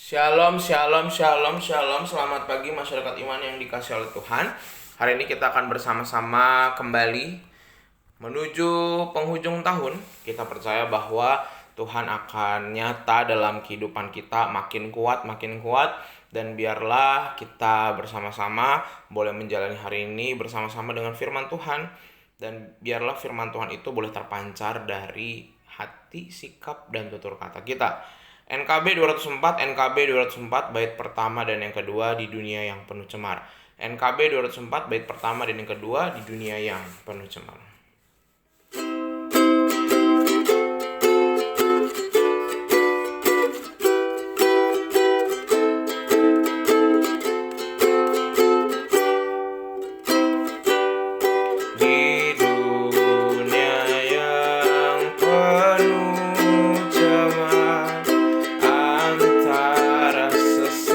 Shalom, shalom, shalom, shalom. Selamat pagi masyarakat iman yang dikasih oleh Tuhan. Hari ini kita akan bersama-sama kembali menuju penghujung tahun. Kita percaya bahwa Tuhan akan nyata dalam kehidupan kita, makin kuat, makin kuat. Dan biarlah kita bersama-sama boleh menjalani hari ini bersama-sama dengan firman Tuhan. Dan biarlah firman Tuhan itu boleh terpancar dari hati, sikap, dan tutur kata kita. NKB 204, NKB 204 bait pertama dan yang kedua di dunia yang penuh cemar. NKB 204 bait pertama dan yang kedua di dunia yang penuh cemar. Di dunia yang penuh cemar antara sesamamu,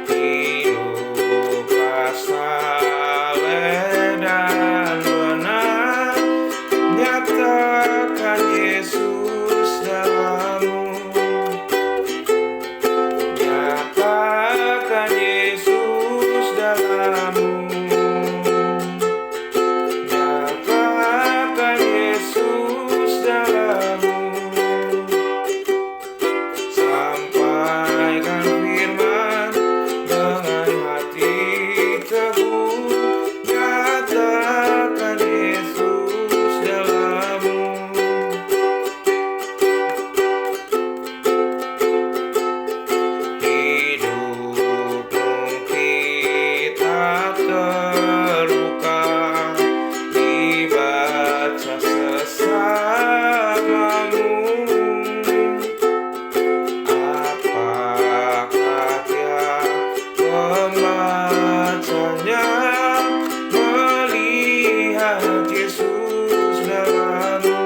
hidup saleh dan benar, nyatakan Yesus dalammu, nyatakan Yesus dalammu, nyatakan Yesus dalammu. Sampaikan firman dengan hati teguh, nyatakan Yesus dalammu. Hidupmu kita terluka, dibaca sesamamu. Apakah dia membacanya, melihat Yesus dalammu,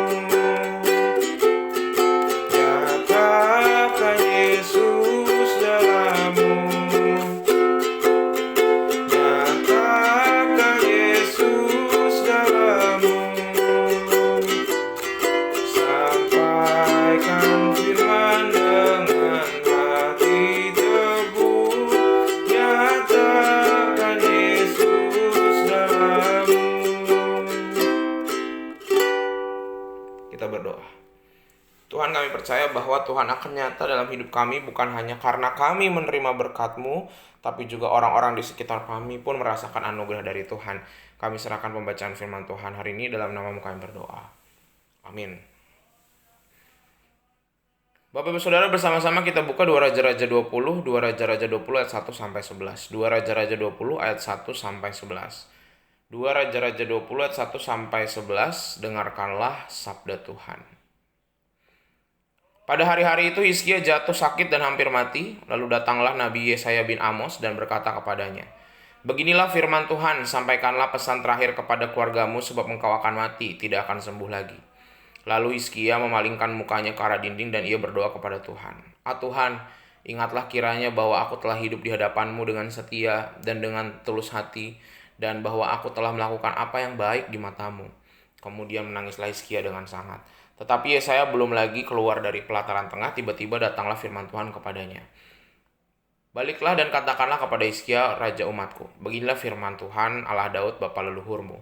nyatakan Yesus dalammu, nyatakan Yesus dalammu. Sampaikan firman dengan hati teguh, nyatakan Yesus dalammu. Kita berdoa. Tuhan, kami percaya bahwa Tuhan akan nyata dalam hidup kami bukan hanya karena kami menerima berkat-Mu, tapi juga orang-orang di sekitar kami pun merasakan anugerah dari Tuhan. Kami serahkan pembacaan firman Tuhan hari ini dalam nama-Mu kami berdoa. Amin. Bapak Ibu Saudara, bersama-sama kita buka 2 Raja-Raja 20, 2 Raja-Raja 20 ayat 1 sampai 11. 2 Raja-Raja 20 ayat 1 sampai 11. 2 Raja-Raja 20 ayat 1 sampai 11. Dengarkanlah sabda Tuhan. Pada hari-hari itu Hizkia jatuh sakit dan hampir mati. Lalu datanglah Nabi Yesaya bin Amos dan berkata kepadanya, "Beginilah firman Tuhan, sampaikanlah pesan terakhir kepada keluargamu sebab engkau akan mati, tidak akan sembuh lagi." Lalu Hizkia memalingkan mukanya ke arah dinding dan ia berdoa kepada Tuhan. "Ah Tuhan, ingatlah kiranya bahwa aku telah hidup di hadapan-Mu dengan setia dan dengan tulus hati, dan bahwa aku telah melakukan apa yang baik di mata-Mu." Kemudian menangislah Hizkia dengan sangat. Tetapi Yesaya belum lagi keluar dari pelataran tengah, tiba-tiba datanglah firman Tuhan kepadanya. "Baliklah dan katakanlah kepada Hizkia, raja umatku, beginilah firman Tuhan Allah Daud bapa leluhurmu.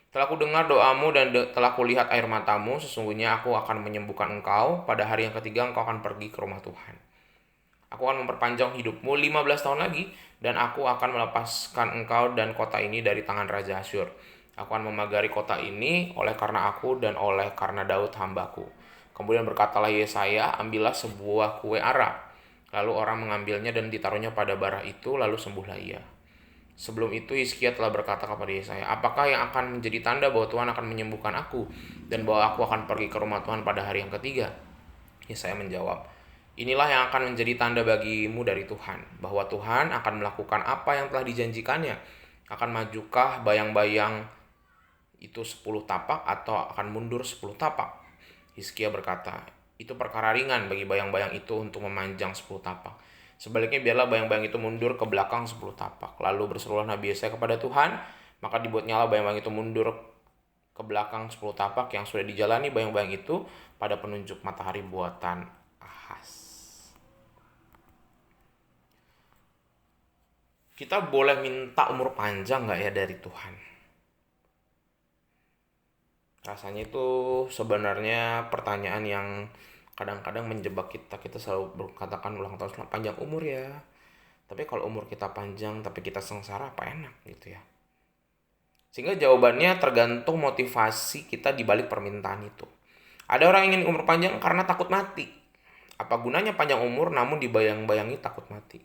Telah kudengar doamu dan telah kulihat air matamu, sesungguhnya aku akan menyembuhkan engkau, pada hari yang ketiga engkau akan pergi ke rumah Tuhan. Aku akan memperpanjang hidupmu 15 tahun lagi, dan aku akan melepaskan engkau dan kota ini dari tangan Raja Asyur. Aku akan memagari kota ini oleh karena aku dan oleh karena Daud hambaku." Kemudian berkatalah Yesaya, "Ambillah sebuah kue ara." Lalu orang mengambilnya dan ditaruhnya pada bara itu, lalu sembuhlah ia. Sebelum itu Hizkia telah berkata kepada Yesaya, "Apakah yang akan menjadi tanda bahwa Tuhan akan menyembuhkan aku dan bahwa aku akan pergi ke rumah Tuhan pada hari yang ketiga?" Yesaya menjawab, "Inilah yang akan menjadi tanda bagimu dari Tuhan, bahwa Tuhan akan melakukan apa yang telah dijanjikannya. Akan majukah bayang-bayang itu 10 tapak atau akan mundur 10 tapak?" Hizkia berkata, "Itu perkara ringan bagi bayang-bayang itu untuk memanjang 10 tapak. Sebaliknya biarlah bayang-bayang itu mundur ke belakang 10 tapak." Lalu berserulah Nabi Yesaya kepada Tuhan, maka dibuatnyalah bayang-bayang itu mundur ke belakang 10 tapak yang sudah dijalani bayang-bayang itu pada penunjuk matahari buatan Ahas. Kita boleh minta umur panjang nggak ya dari Tuhan? Rasanya itu sebenarnya pertanyaan yang kadang-kadang menjebak kita. Kita selalu berkatakan ulang tahun panjang umur ya. Tapi kalau umur kita panjang tapi kita sengsara, apa enak gitu ya. Sehingga jawabannya tergantung motivasi kita di balik permintaan itu. Ada orang ingin umur panjang karena takut mati. Apa gunanya panjang umur namun dibayang-bayangi takut mati?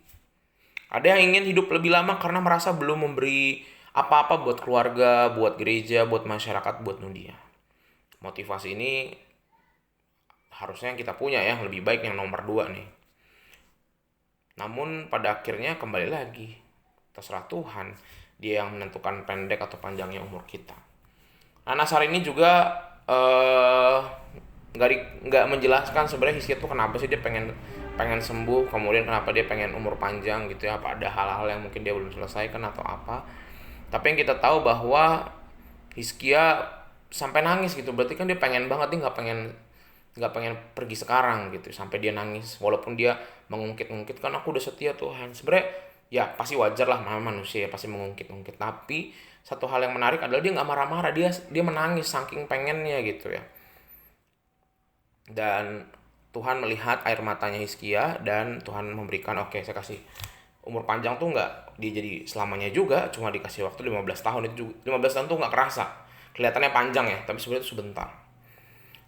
Ada yang ingin hidup lebih lama karena merasa belum memberi apa-apa buat keluarga, buat gereja, buat masyarakat, buat dunia. Motivasi ini harusnya yang kita punya ya, lebih baik yang nomor 2 nih. Namun pada akhirnya kembali lagi, terserah Tuhan, Dia yang menentukan pendek atau panjangnya umur kita. Nah, Nasar ini juga nggak menjelaskan sebenarnya Hizkia tuh kenapa sih dia pengen sembuh, kemudian kenapa dia pengen umur panjang gitu ya, apa ada hal-hal yang mungkin dia belum selesaikan atau apa. Tapi yang kita tahu bahwa Hizkia sampai nangis gitu, berarti kan dia pengen banget, dia nggak pengen pergi sekarang gitu, sampai dia nangis walaupun dia mengungkit-ungkit kan aku udah setia Tuhan. Sebenarnya ya pasti wajar lah, manusia ya pasti mengungkit-ungkit, tapi satu hal yang menarik adalah dia nggak marah-marah, dia menangis saking pengennya gitu ya. Dan Tuhan melihat air matanya Hizkia dan Tuhan memberikan, oke, saya kasih umur panjang tuh nggak dia jadi selamanya juga, cuma dikasih waktu 15 tahun. Itu juga 15 tahun tuh nggak kerasa, kelihatannya panjang ya, tapi sebenarnya itu sebentar.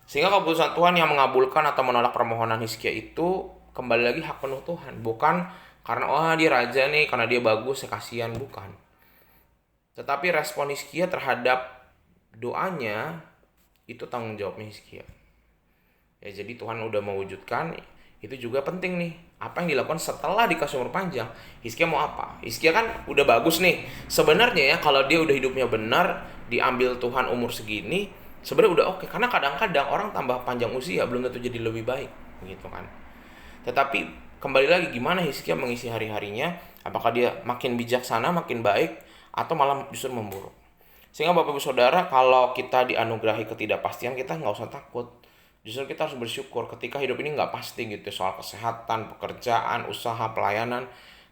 Sehingga keputusan Tuhan yang mengabulkan atau menolak permohonan Hizkia itu kembali lagi hak penuh Tuhan, bukan karena dia raja nih, karena dia bagus saya kasihan, bukan. Tetapi respon Hizkia terhadap doanya itu tanggung jawabnya Hizkia. Ya, jadi Tuhan udah mewujudkan, itu juga penting nih. Apa yang dilakukan setelah dikasih umur panjang? Hizkia mau apa? Hizkia kan udah bagus nih. Sebenarnya ya kalau dia udah hidupnya benar, diambil Tuhan umur segini, sebenarnya udah oke. Karena kadang-kadang orang tambah panjang usia belum tentu jadi lebih baik, gitu kan. Tetapi kembali lagi, gimana Hizkia mengisi hari-harinya? Apakah dia makin bijaksana, makin baik, atau malah justru memburuk? Sehingga Bapak Ibu Saudara, kalau kita dianugerahi ketidakpastian, kita nggak usah takut. Justru kita harus bersyukur ketika hidup ini nggak pasti gitu, soal kesehatan, pekerjaan, usaha, pelayanan,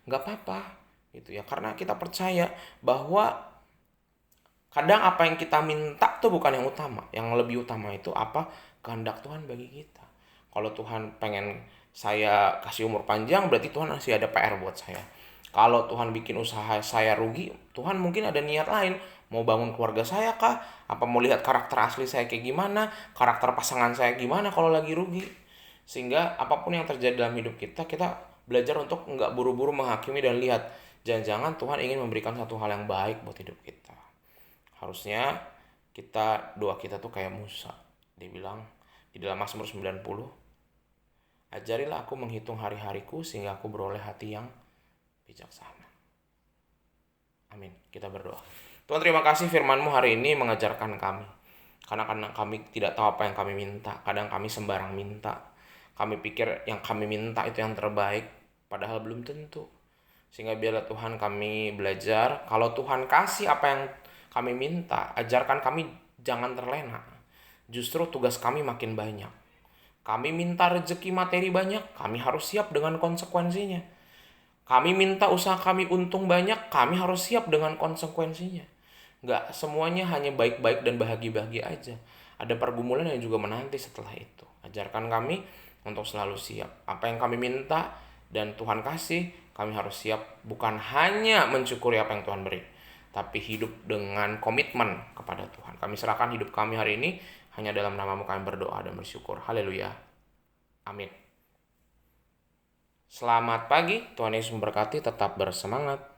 nggak apa-apa gitu ya. Karena kita percaya bahwa kadang apa yang kita minta tuh bukan yang utama. Yang lebih utama itu apa? Kehendak Tuhan bagi kita. Kalau Tuhan pengen saya kasih umur panjang, berarti Tuhan masih ada PR buat saya. Kalau Tuhan bikin usaha saya rugi, Tuhan mungkin ada niat lain. Mau bangun keluarga saya kah? Apa mau lihat karakter asli saya kayak gimana? Karakter pasangan saya gimana kalau lagi rugi? Sehingga apapun yang terjadi dalam hidup kita, kita belajar untuk nggak buru-buru menghakimi dan lihat. Jangan-jangan Tuhan ingin memberikan satu hal yang baik buat hidup kita. Harusnya doa kita tuh kayak Musa. Dia bilang di dalam Mazmur 90, ajarilah aku menghitung hari-hariku sehingga aku beroleh hati yang bijaksana. Amin. Kita berdoa. Tuhan, terima kasih firman-Mu hari ini mengajarkan kami. Karena kami tidak tahu apa yang kami minta. Kadang kami sembarang minta. Kami pikir yang kami minta itu yang terbaik, padahal belum tentu. Sehingga biarlah Tuhan kami belajar, kalau Tuhan kasih apa yang kami minta, ajarkan kami jangan terlena. Justru tugas kami makin banyak. Kami minta rezeki materi banyak, kami harus siap dengan konsekuensinya. Kami minta usaha kami untung banyak, kami harus siap dengan konsekuensinya. Nggak semuanya hanya baik-baik dan bahagia-bahagia aja. Ada pergumulan yang juga menanti setelah itu. Ajarkan kami untuk selalu siap. Apa yang kami minta dan Tuhan kasih, kami harus siap bukan hanya mensyukuri apa yang Tuhan beri, tapi hidup dengan komitmen kepada Tuhan. Kami serahkan hidup kami hari ini, hanya dalam nama-Mu kami berdoa dan bersyukur. Haleluya. Amin. Selamat pagi, Tuhan Yesus memberkati, tetap bersemangat.